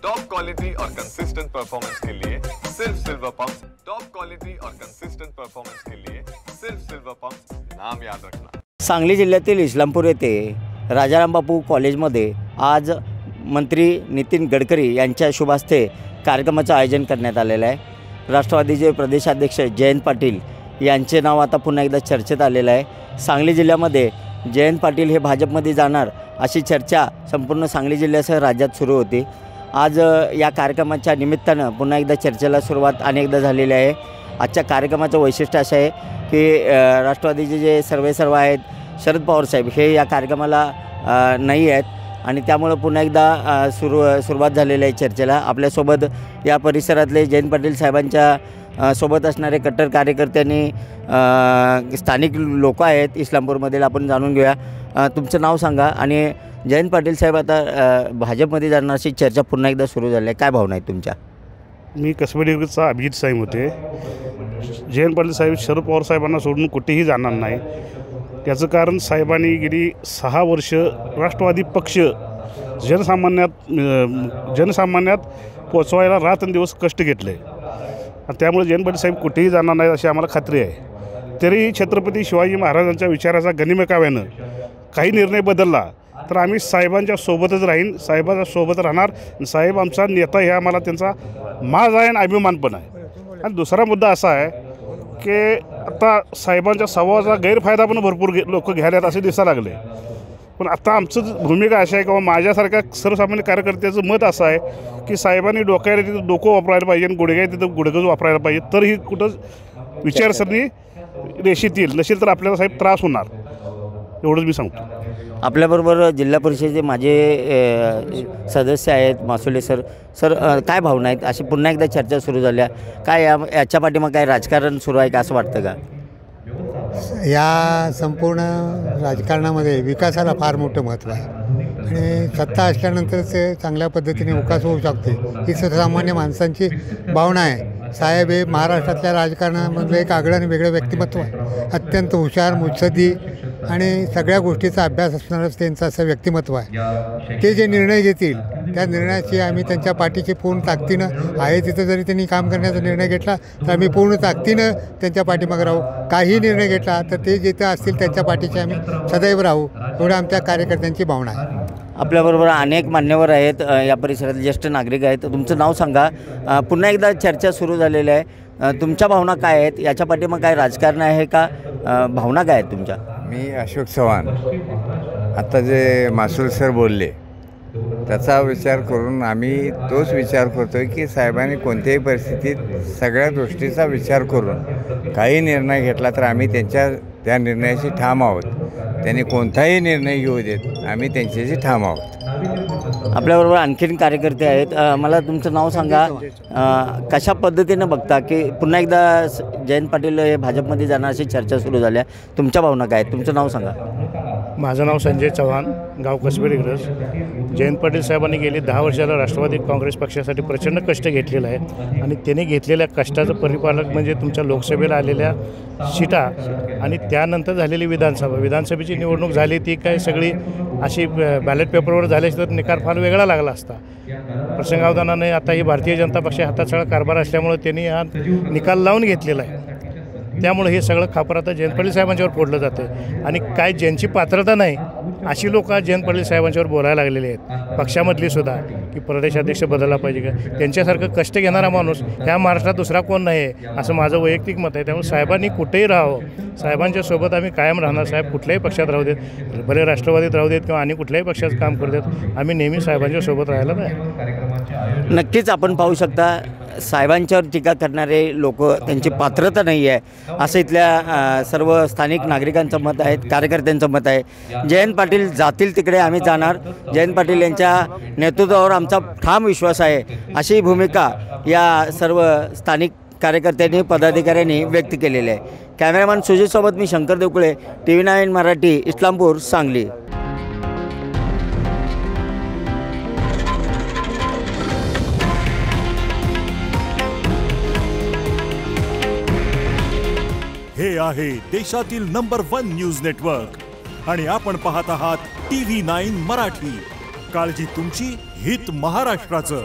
Top quality और consistent performance के लिए सिर्फ सिल्वर पंप्स। टॉप क्वालिटी और कंसिस्टेंट परफॉर्मेंस के लिए सिर्फ सिल्वर पंप्स, नाम याद रखना। सांगली जिल्ह्यातील इस्लामपूर येथे राजाराम बापू कॉलेजमध्ये आज मंत्री नितीन गडकरी यांच्या शुभ हस्ते कार्यक्रमाचं आयोजन करण्यात आलेलं आहे। राष्ट्रवादीचे प्रदेशाध्यक्ष जयंत पाटील यांचे नाव आता पुन्हा एकदा चर्चेत आलेलं आहे। सांगली जिल्ह्यामध्ये जयंत पाटील हे भाजपमध्ये जाणार अशी चर्चा संपूर्ण सांगली जिल्ह्यासह राज्यात सुरू होती। आज या कार्यक्रमाच्या निमित्तानं पुन्हा एकदा चर्चेला सुरुवात अनेकदा झालेली आहे। आजच्या कार्यक्रमाचं वैशिष्ट्य असं आहे की राष्ट्रवादीचे जे सर्व आहेत शरद पवार साहेब हे या कार्यक्रमाला नाही आहेत आणि त्यामुळे पुन्हा एकदा सुरुवात झालेली आहे चर्चेला। आपल्यासोबत या परिसरातले जयंत पाटील साहेबांच्या सोबत असणारे कट्टर कार्यकर्त्यांनी स्थानिक लोक आहेत इस्लामपूरमधील, आपण जाणून घेऊया। तुमचं नाव सांगा आणि जयंत पाटील साहेब आता भाजपमध्ये जाणार अशी चर्चा पुन्हा एकदा सुरू झाली आहे, काय भावना आहेत तुमच्या? मी कसबेडीचा अभिजित साहेब होते। जयंत पाटील साहेब शरद पवार साहेबांना सोडून कुठेही जाणार नाही। त्याचं कारण साहेबांनी गेली 6 वर्ष राष्ट्रवादी पक्ष जनसामान्यात पोचवायला रात्रंदिवस कष्ट घेतले आणि त्यामुळे जयंत पाटील साहेब कुठेही जाणार नाही अशी आम्हाला खात्री आहे। तरीही छत्रपती शिवाजी महाराजांच्या विचाराचा गनिमकाव्यानं काही निर्णय बदलला तर आम्ही साहेबांच्या सोबतच राहीन, साहेबांच्या सोबत राहणार। साहेब आमचा नेता हे आम्हाला त्यांचा माज आहे आणि अभिमान पण आहे। आणि दुसरा मुद्दा असा आहे की आता साहेबांच्या संवादाचा गैरफायदा पण भरपूर लोक घ्यायला असे दिसायला लागले। पण आता आमचं भूमिका अशी आहे किंवा माझ्यासारख्या सर्वसामान्य कार्यकर्त्याचं मत असं आहे की साहेबांनी डोक्याला तिथं डोकं वापरायला पाहिजे आणि गुडघ्या तिथं गुडघं वापरायला पाहिजे, तर ही कुठं विचारसरणी रेषेत येईल, नसेल तर आपल्याला साहेब त्रास होणार, एवढंच मी सांगतो। आपल्याबरोबर जिल्हा परिषदेचे माझे सदस्य आहेत मासुले सर। काय भावना आहेत? अशी पुन्हा एकदा चर्चा सुरू झाल्या, काय याच्या पाठीमागे काय राजकारण सुरू आहे का असं वाटतं का? या संपूर्ण राजकारणामध्ये विकासाला फार मोठं महत्त्व आहे आणि सत्ता असल्यानंतरच चांगल्या पद्धतीने विकास होऊ शकते ही सर्वसामान्य माणसांची भावना आहे। साहेब हे महाराष्ट्रातल्या राजकारणामधलं एक आगळं आणि वेगळं व्यक्तिमत्व आहे। अत्यंत हुशार, मुत्सद्दी आणि सगळ्या गोष्टीचा अभ्यास असणारच त्यांचं असं व्यक्तिमत्व आहे। ते जे निर्णय घेतील त्या निर्णयाची आम्ही त्यांच्या पाठीशी पूर्ण ताकदीनं आहे तिथं जरी त्यांनी काम करण्याचा निर्णय घेतला तर आम्ही पूर्ण ताकदीनं त्यांच्या पाठीमागे राहू। काही निर्णय घेतला तर ते जिथं असतील त्यांच्या पाठीशी आम्ही सदैव राहू, एवढं आमच्या कार्यकर्त्यांची भावना आहे। आपल्याबरोबर अनेक मान्यवर आहेत, या परिसरातील ज्येष्ठ नागरिक आहेत। तुमचं नाव सांगा। पुन्हा एकदा चर्चा सुरू झालेली आहे, तुमच्या भावना काय आहेत? याच्या पाठीमागे काय राजकारण आहे का? भावना काय आहेत तुमच्या? मी अशोक चव्हाण। आता जे मासुल सर बोलले त्याचा विचार करून आम्ही तोच विचार करतो आहे की साहेबांनी कोणत्याही परिस्थितीत सगळ्या गोष्टीचा विचार करून काही निर्णय घेतला तर आम्ही त्या निर्णयाशी ठाम आहोत। त्यांनी कोणताही निर्णय घेऊ देत, आम्ही त्यांच्याशी ठाम आहोत। आपल्याबरोबर आणखीन कार्यकर्ते आहेत, मला तुमचं नाव सांगा। कशा पद्धतीनं बघता की पुन्हा एकदा जयंत पाटील हे भाजपमध्ये जाणार अशी चर्चा सुरू झाल्या, तुमच्या भावना काय आहेत? तुमचं नाव सांगा। माझं नाव संजय चव्हाण, गाव कसबेडी ग्रज। जयंत पाटील साहेबांनी गेली 10 वर्षाला राष्ट्रवादी काँग्रेस पक्षासाठी प्रचंड कष्ट घेतलेलं आहे आणि त्यांनी घेतलेल्या कष्टाचं परिपालक म्हणजे तुमच्या लोकसभेला आलेल्या सीटा आणि त्यानंतर झालेली विधानसभेची निवडणूक झाली ती काय सगळी अशी बॅलेट पेपरवर झाल्याची तर निकाल फार वेगळा लागला असता। प्रसंगावधानाने आता ही भारतीय जनता पक्ष हातात सगळा कारभार असल्यामुळे त्यांनी हा निकाल लावून घेतलेला आहे। त्यामुळे हे सगळं खापर आता जयंत पाटील साहेबांच्यावर फोडलं जातं आणि काय ज्यांची पात्रता नाही अशी लोक जयंत पाटील साहेबांच्यावर बोलायला लागलेले आहेत, पक्षामधली सुद्धा, की प्रदेशाध्यक्ष बदलला पाहिजे का। त्यांच्यासारखं कष्ट घेणारा माणूस ह्या महाराष्ट्रात दुसरा कोण नाही आहे असं माझं वैयक्तिक मत आहे। त्यामुळे साहेबांनी कुठेही राहावं, साहेबांच्या सोबत आम्ही कायम राहणार। साहेब कुठल्याही पक्षात राहू देत, भले राष्ट्रवादीत राहू देत किंवा आणि कुठल्याही पक्षात काम करू देत, आम्ही नेहमी साहेबांच्या सोबत राहायला नाही। नक्कीच आपण पाहू शकता साहेबांच्यावर टीका करणारे लोक त्यांची पात्रता नाही आहे असं इथल्या सर्व स्थानिक नागरिकांचं मत आहे, कार्यकर्त्यांचं मत आहे। जयंत पाटील जातील तिकडे आम्ही जाणार, जयंत पाटील यांच्या नेतृत्वावर आमचा ठाम विश्वास आहे अशी भूमिका या सर्व स्थानिक कार्यकर्त्यांनी पदाधिकाऱ्यांनी व्यक्त केलेली आहे। कॅमेरामॅन सुजितसोबत मी शंकर देवकुळे, TV9 मराठी, इस्लामपूर, सांगली। हे आहे देशातील नंबर 1 न्यूज नेटवर्क आणि आपण पाहत आहात TV9 मराठी। काळजी तुमची, हित महाराष्ट्राचं।